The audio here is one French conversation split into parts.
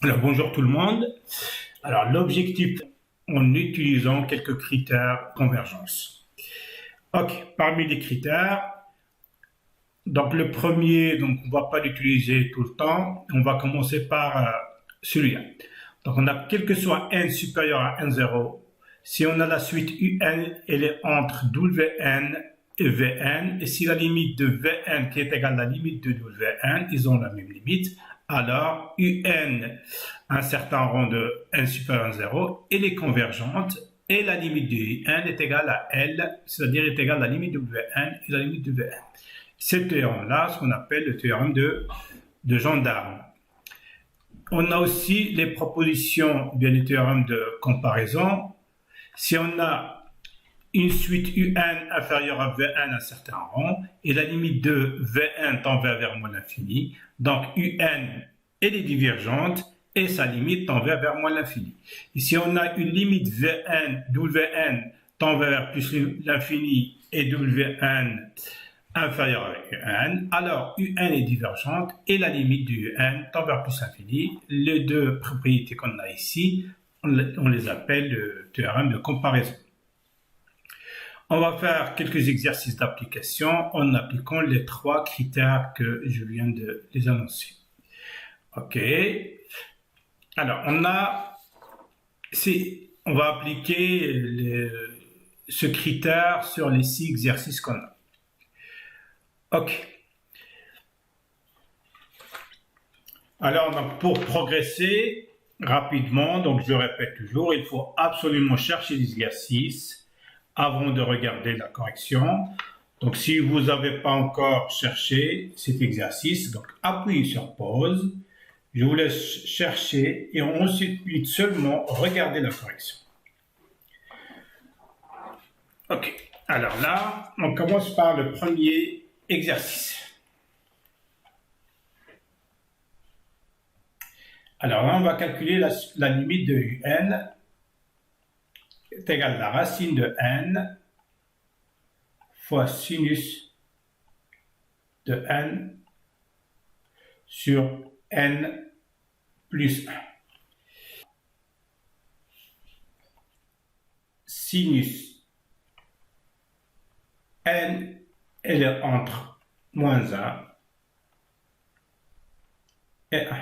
Alors bonjour tout le monde. Alors l'objectif en utilisant quelques critères convergence. Ok, parmi les critères, donc le premier, donc on ne va pas l'utiliser tout le temps. On va commencer par celui-là. Donc on a quel que soit n supérieur à n0, si on a la suite un, elle est entre wn et vn, et si la limite de vn qui est égale à la limite de wn, ils ont la même limite, alors un, un certain rang de n supérieur à 0, elle est convergente, et la limite de un est égale à L, c'est-à-dire est égale à la limite de Wn et la limite de Vn. Ce théorème-là, ce qu'on appelle le théorème de gendarme. On a aussi les propositions, bien les théorèmes de comparaison. Si on a une suite un inférieure à Vn à un certain rang, et la limite de Vn tend vers moins l'infini, donc un, elle est divergente, et sa limite tend vers moins l'infini. Et si on a une limite Wn tend vers plus l'infini et Wn inférieur à un, alors un est divergente et la limite du un tend vers plus l'infini. Les deux propriétés qu'on a ici, on les appelle le théorème de comparaison. On va faire quelques exercices d'application en appliquant les trois critères que je viens de les annoncer. Ok. Alors, on va appliquer ce critère sur les 6 exercices qu'on a. Ok. Alors, donc, pour progresser rapidement, donc je répète toujours, il faut absolument chercher l'exercice avant de regarder la correction. Donc, si vous n'avez pas encore cherché cet exercice, donc appuyez sur pause. Je vous laisse chercher et ensuite seulement regarder la correction. Ok. Alors là, on commence par le premier exercice. Alors là, on va calculer la limite de un est égale à la racine de n fois sinus de n sur n plus 1. Sinus n, elle est entre moins 1 et 1.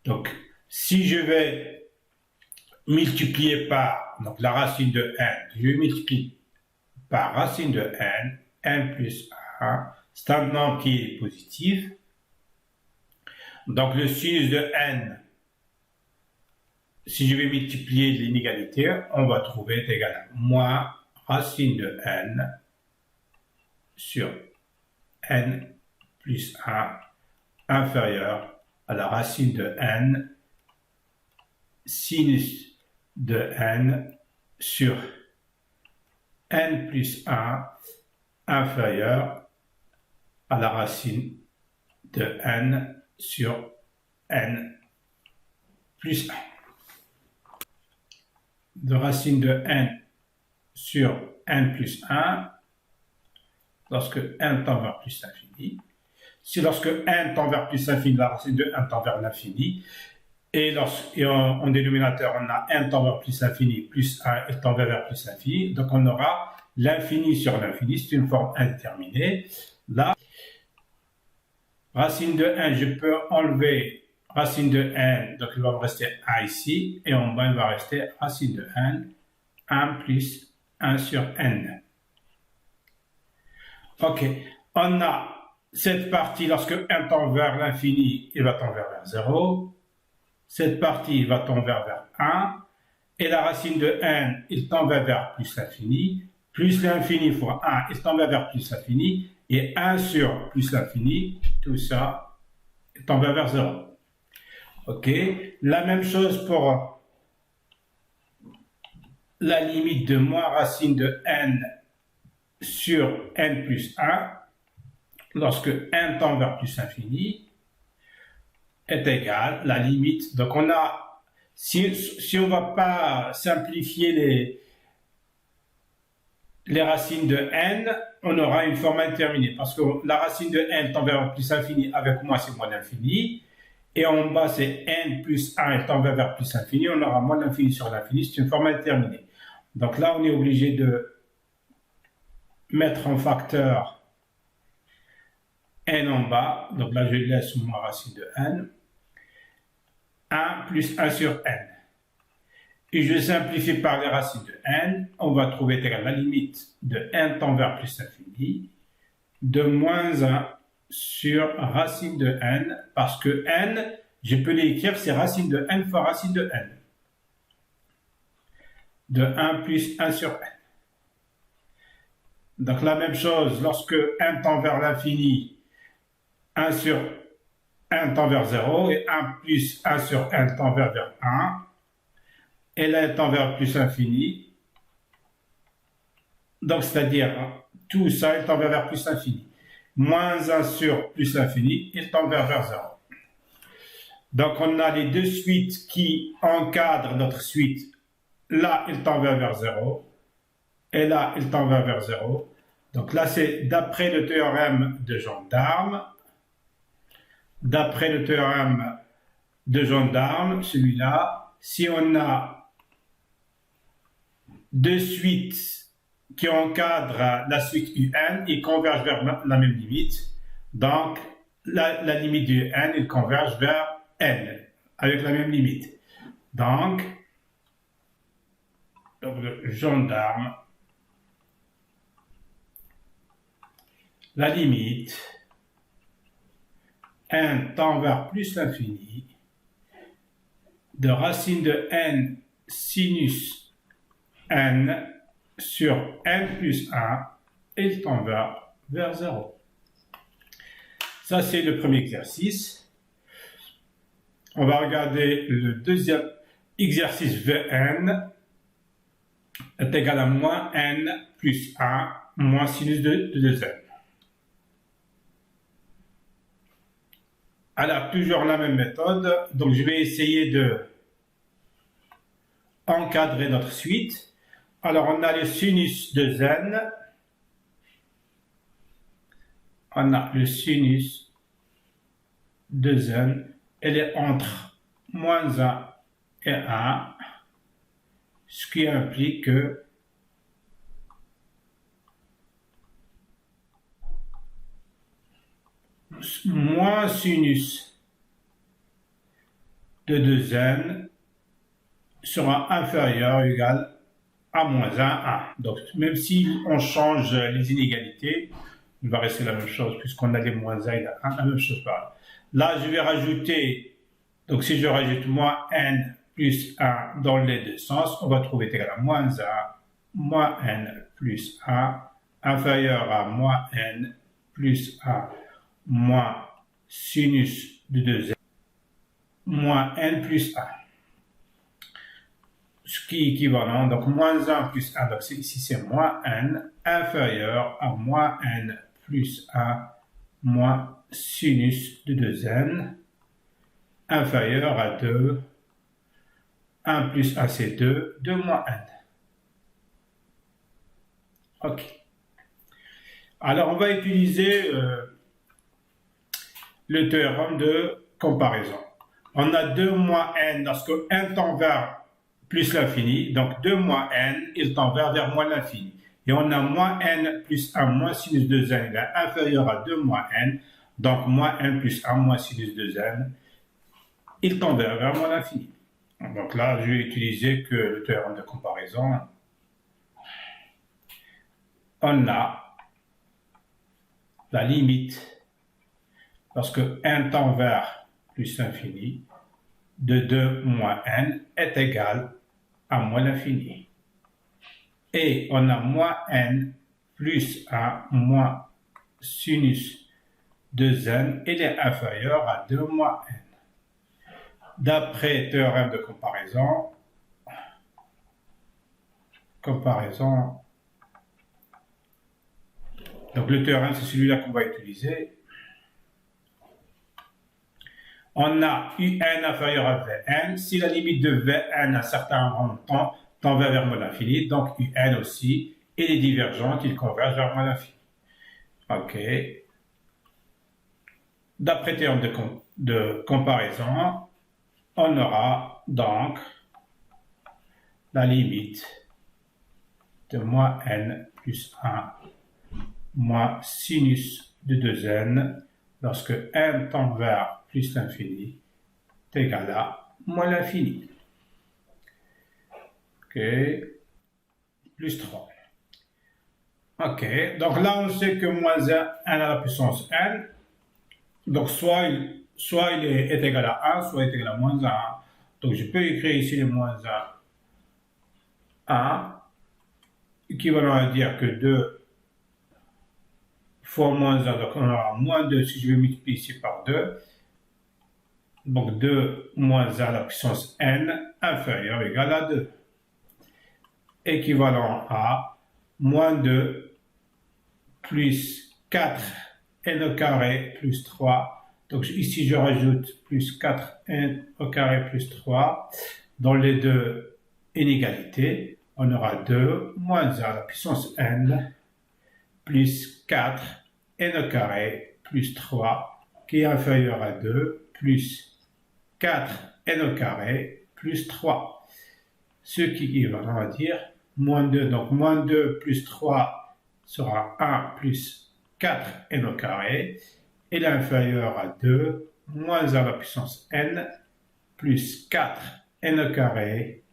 Donc, si je vais multiplier par donc, la racine de n, je multiplie par racine de n, n plus 1, c'est un nombre qui est positif. Donc, le sinus de n, si je vais multiplier l'inégalité, on va trouver est égal à moins racine de n sur n plus 1 inférieur à la racine de n sinus de n sur n plus 1 inférieur à la racine de n sur n plus 1. De racine de n sur n plus 1, lorsque n tend vers plus l'infini. Si lorsque n tend vers plus l'infini, la racine de 1 tend vers l'infini, et en dénominateur, on a 1 tend vers plus l'infini, plus 1 et tend vers plus l'infini, donc on aura l'infini sur l'infini, c'est une forme indéterminée. Là, racine de 1, je peux enlever racine de n, donc il va me rester 1 ici, et en bas, il va rester racine de n, 1 plus 1 sur n. Ok, on a cette partie, lorsque 1 tend vers l'infini, il va tendre vers 0. Cette partie va tendre vers 1. Et la racine de n, il tend vers plus l'infini. Plus l'infini fois 1, il tend vers plus l'infini. Et 1 sur plus l'infini, tout ça tend vers 0. Ok, la même chose pour la limite de moins racine de n sur n plus 1, lorsque n tend vers plus l'infini, est égal la limite. Donc on a, si on ne va pas simplifier les racines de n, on aura une forme indéterminée, parce que la racine de n tend vers plus l'infini, avec moins c'est moins l'infini, et en bas c'est n plus 1 et tend vers plus l'infini, on aura moins l'infini sur l'infini, c'est une forme indéterminée. Donc là, on est obligé de mettre en facteur n en bas, donc là je laisse ma racine de n, 1 plus 1 sur n. Et je simplifie par les racines de n, on va trouver la limite de n tend vers plus l'infini, de moins 1 sur racine de n, parce que n, je peux l'écrire, c'est racine de n fois racine de n. De 1 plus 1 sur n. Donc la même chose, lorsque n tend vers l'infini, 1 sur n tend vers 0, et 1 plus 1 sur n tend vers 1, et là elle tend vers plus infini. Donc c'est-à-dire, tout ça, il tend vers plus infini. Moins 1 sur plus infini, il tend vers 0. Donc on a les deux suites qui encadrent notre suite. Là, il tend vers 0. Et là, il tend vers 0. Donc là, c'est d'après le théorème de Gendarme. D'après le théorème de Gendarme, celui-là, si on a deux suites qui encadrent la suite UN, ils convergent vers la même limite. Donc, la limite du n, il converge vers n, avec la même limite. Donc le Gendarme, la limite n tend vers plus l'infini de racine de n sinus n sur n plus 1, il tend vers 0. Ça, c'est le premier exercice. On va regarder le deuxième exercice. Vn est égal à moins n plus 1 moins sinus de 2n. Alors, toujours la même méthode. Donc, je vais essayer de encadrer notre suite. Alors, on a le sinus de n. On a le sinus de n. Elle est entre moins 1 et 1, ce qui implique que moins sinus de 2n sera inférieur ou égal à moins 1. Donc, même si on change les inégalités, il va rester la même chose, puisqu'on a les moins 1 et 1, la même chose pareil. Là, je vais rajouter, donc si je rajoute moins n plus 1 dans les deux sens, on va trouver égal à moins 1, moins n plus 1, inférieur à moins n plus 1, moins sinus de 2n, moins n plus 1. Ce qui est équivalent, donc moins 1 plus 1, donc ici c'est moins n, inférieur à moins n plus 1, moins sinus de 2n, inférieur à 2, 1 plus 1 c'est 2, 2 moins n. Ok. Alors on va utiliser le théorème de comparaison. On a 2 moins n lorsque n tend vers plus l'infini, donc 2 moins n, il tend vers moins l'infini. Et on a moins n plus 1 moins sinus de 2n égale inférieur à 2 moins n, donc moins n plus 1 moins sinus de 2n, il tend vers moins l'infini. Donc là, je vais utiliser que le théorème de comparaison. On a la limite, parce que n tend vers plus l'infini, de 2 moins n est égal à moins l'infini. Et on a moins n plus 1 moins sinus de n, il est inférieur à 2 moins n. D'après théorème de comparaison, donc le théorème c'est celui-là qu'on va utiliser. On a un inférieur à Vn, si la limite de Vn à certain montant tend vers moins l'infini, donc un aussi, et les divergentes, ils convergent vers moins l'infini. Ok. d'après théorème de comparaison, on aura donc la limite de moins n plus 1 moins sinus de 2n lorsque n tend vers plus l'infini est égal à moins l'infini. Ok, plus 3. Ok, donc là on sait que moins 1, n à la puissance n, donc soit il est égal à 1, soit il est égal à moins 1. Donc je peux écrire ici le moins 1, équivalent à dire que 2 fois moins 1, donc on aura moins 2 si je vais multiplier ici par 2. Donc 2 moins 1 à la puissance n inférieur ou égal à 2. Équivalent à moins 2 plus 4 n au carré plus 3. Donc ici je rajoute plus 4 n au carré plus 3. Dans les deux inégalités, on aura 2 moins 1 à la puissance n plus 4 n au carré plus 3 qui est inférieur à 2 plus 4 n au carré plus 3. Ce qui va on va dire moins 2. Donc moins 2 plus 3 sera 1 plus 4 n au carré. Et l'inférieur à 2 moins 1 à la puissance n plus 4 n au carré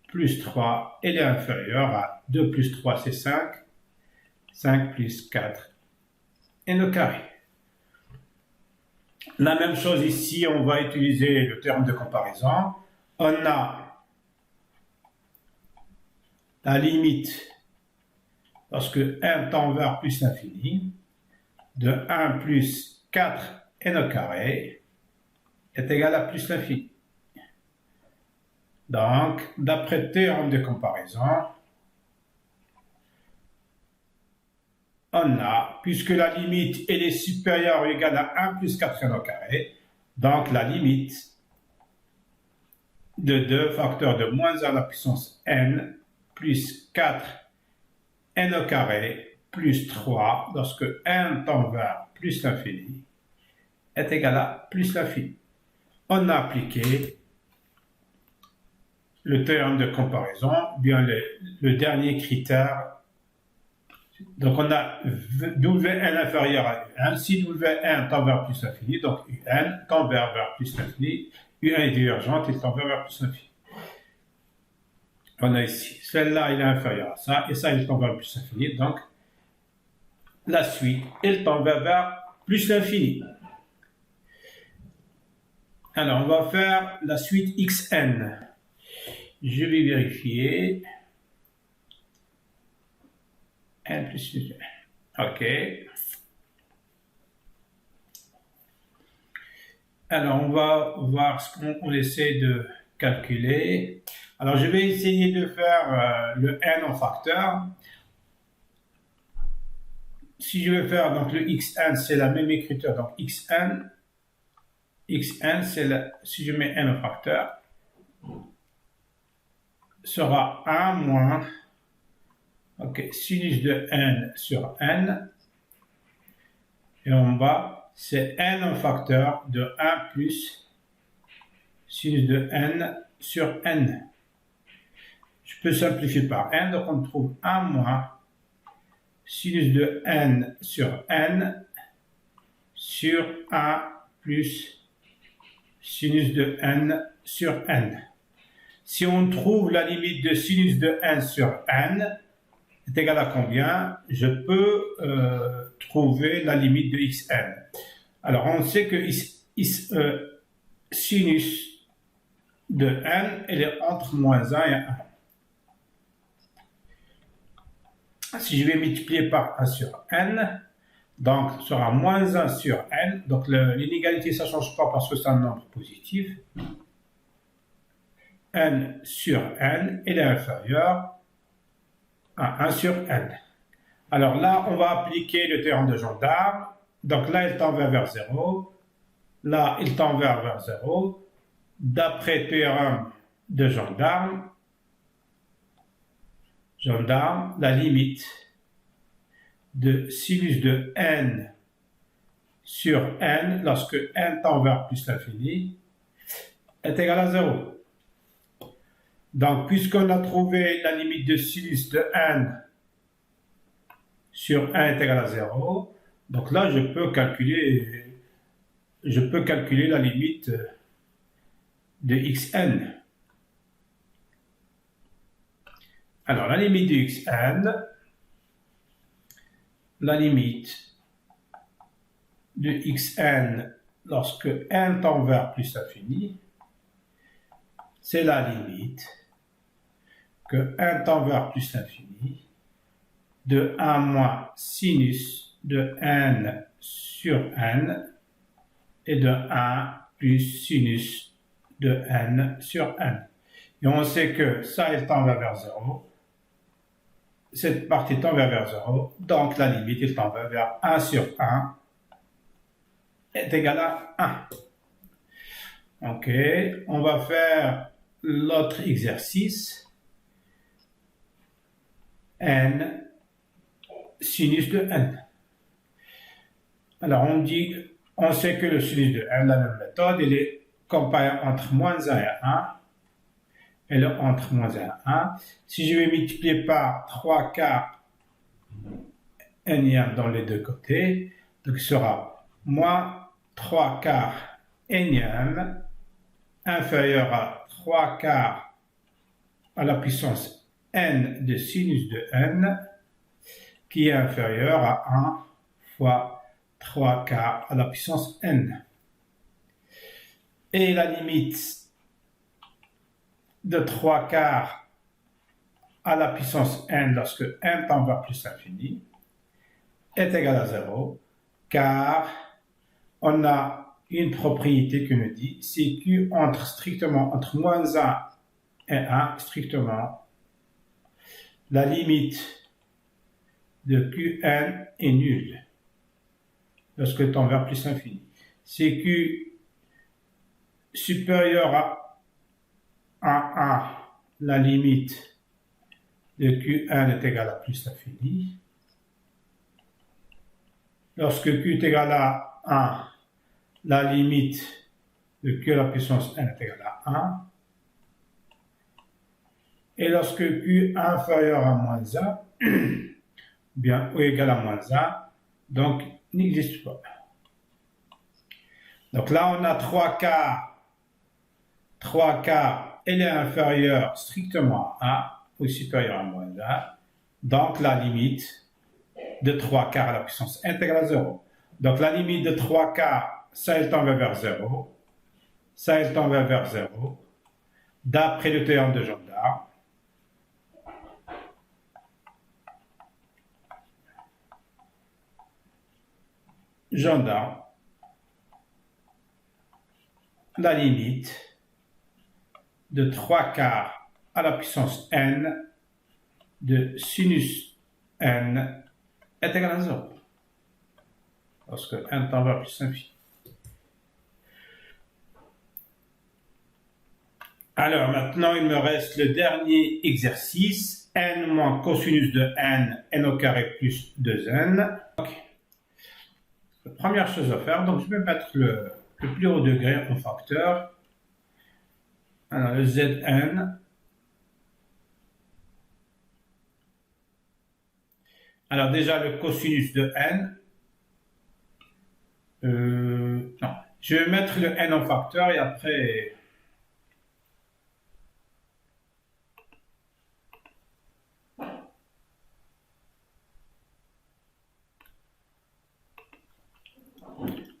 plus 3. Et l'inférieur à 2 plus 3 c'est 5. 5 plus 4 n au carré. La même chose ici, on va utiliser le terme de comparaison. On a la limite, lorsque n tend vers plus l'infini, de 1 plus 4 n au carré est égal à plus l'infini. Donc, d'après le théorème de comparaison, on a, puisque la limite elle est supérieure ou égale à 1 plus 4n au carré, donc la limite de 2 facteurs de moins 1 à la puissance n plus 4 n au carré plus 3 lorsque n tend vers plus l'infini est égal à plus l'infini. On a appliqué le théorème de comparaison, bien le dernier critère. Donc on a Wn inférieur à Un. Si Wn tend vers plus l'infini, donc Un tend vers plus l'infini, Un est divergente, il tend vers plus l'infini. On a ici, celle-là il est inférieur à ça, et ça il tend vers plus l'infini, donc la suite, il tend vers plus l'infini. Alors on va faire la suite xn. Je vais vérifier. N plus 1. OK. Alors, on va voir ce qu'on essaie de calculer. Alors, je vais essayer de faire le n en facteur. Si je veux faire donc le xn, c'est la même écriture. Donc, xn, c'est si je mets n en facteur, sera 1 moins ok, sinus de n sur n, et en bas, c'est n en facteur de 1 plus sinus de n sur n. Je peux simplifier par n, donc on trouve 1 moins sinus de n sur 1 plus sinus de n sur n. Si on trouve la limite de sinus de n sur n, est égal à combien? Je peux trouver la limite de xn. Alors, on sait que sinus de n, elle est entre moins 1 et 1. Si je vais multiplier par 1 sur n, donc ce sera moins 1 sur n. Donc, l'inégalité, ça ne change pas parce que c'est un nombre positif. N sur n, elle est inférieure à 1 sur n. Alors là, on va appliquer le théorème de gendarme. Donc là, il tend vers 0. Là, il tend vers 0. D'après le théorème de gendarme, la limite de sinus de n sur n lorsque n tend vers plus l'infini est égal à 0. Donc, puisqu'on a trouvé la limite de sinus de n sur 1 est égal à 0, donc là, je peux calculer la limite de xn. Alors, la limite de xn, la limite de xn lorsque n tend vers plus l'infini, c'est la limite que n tend vers plus l'infini de 1 moins sinus de n sur n et de 1 plus sinus de n sur n. Et on sait que ça, elle tend vers 0. Cette partie tend vers 0. Donc, la limite, elle tend vers 1 sur 1 est égal à 1. OK. On va faire l'autre exercice. N sinus de n. Alors, on sait que le sinus de n, la même méthode, il est comparé entre moins 1 et 1. Et le entre moins 1 et 1. Si je vais multiplier par 3 quarts n dans les deux côtés, donc il sera moins 3 quarts n inférieur à 3 quarts à la puissance n de sinus de n, qui est inférieur à 1 fois 3 quarts à la puissance n. Et la limite de 3 quarts à la puissance n lorsque n tend vers plus l'infini est égal à 0, car on a une propriété qui nous dit si q strictement entre moins 1 et 1, strictement, la limite de qn est nulle lorsque tend vers plus l'infini. Si q supérieur à 1, la limite de qn est égale à plus l'infini. Lorsque q est égal à 1, la limite de q à la puissance n est égale à 1. Et lorsque q est inférieur à moins 1, bien, ou égal à moins 1, donc n'existe pas. Donc là, on a 3 quarts. 3 quarts, elle est inférieure strictement à 1 ou supérieure à moins 1. Donc la limite de 3 quarts à la puissance n est égale à 0. Donc la limite de 3 quarts, ça elle tend vers 0. Ça elle tend vers 0. D'après le théorème de Jondard. Jondard, la limite de 3 quarts à la puissance n de sinus n est égal à 0. Lorsque n tend vers plus l'infini. Alors maintenant, il me reste le dernier exercice. N moins cosinus de n au carré plus 2n. Okay. La première chose à faire, donc je vais mettre le plus haut degré en facteur. Alors le Zn. Alors déjà le cosinus de n. Non, je vais mettre le n en facteur et après.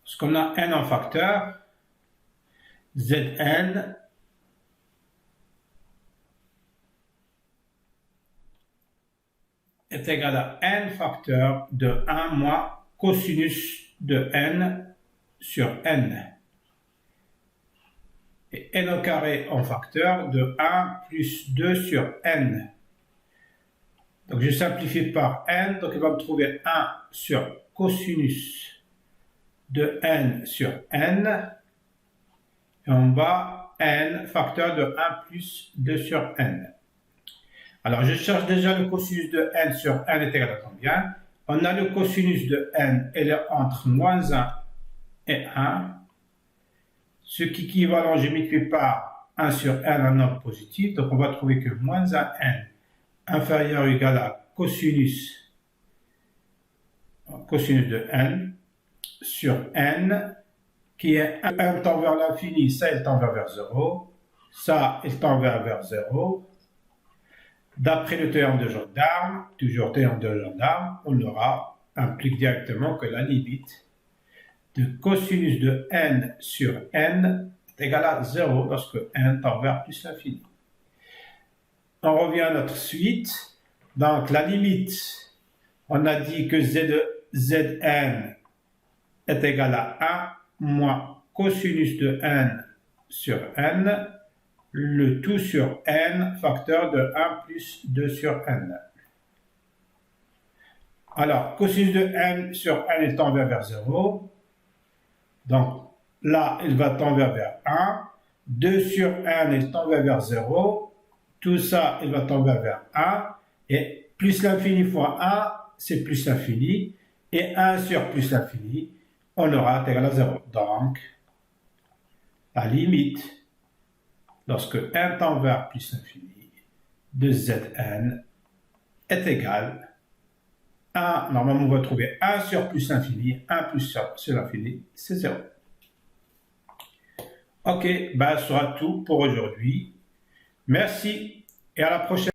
Parce qu'on a n en facteur, Zn est égal à n facteur de 1 moins cosinus de n sur n. Et n au carré en facteur de 1 plus 2 sur n. Donc je simplifie par n, donc il va me trouver 1 sur cosinus de n sur n. Et en bas, n facteur de 1 plus 2 sur n. Alors, je cherche déjà le cosinus de n sur n est égal à combien? On a le cosinus de n, elle est entre moins 1 et 1, ce qui équivalent en géométrie par 1 sur n, un nombre positif. Donc on va trouver que moins 1 n inférieur ou égal à cosinus de n sur n, qui est 1 tend vers l'infini, ça il tend vers 0, ça il tend vers 0. D'après le théorème de gendarme, toujours théorème de gendarme, on aura implique directement que la limite de cosinus de n sur n est égale à 0 lorsque n tend vers plus l'infini. On revient à notre suite. Donc la limite, on a dit que Zn est égal à 1 moins cosinus de n sur n, le tout sur n, facteur de 1 plus 2 sur n. Alors, cosinus de n sur n, il tend vers 0. Donc, là, il va tendre vers 1. 2 sur n, il tend vers 0. Tout ça, il va tendre vers 1. Et plus l'infini fois 1, c'est plus l'infini. Et 1 sur plus l'infini, on aura égal à 0. Donc, la limite, lorsque n tend vers plus l'infini, de Zn est égal à, normalement, on va trouver 1 sur plus l'infini, 1 plus sur l'infini, c'est 0. Ok, ben, ce sera tout pour aujourd'hui. Merci et à la prochaine.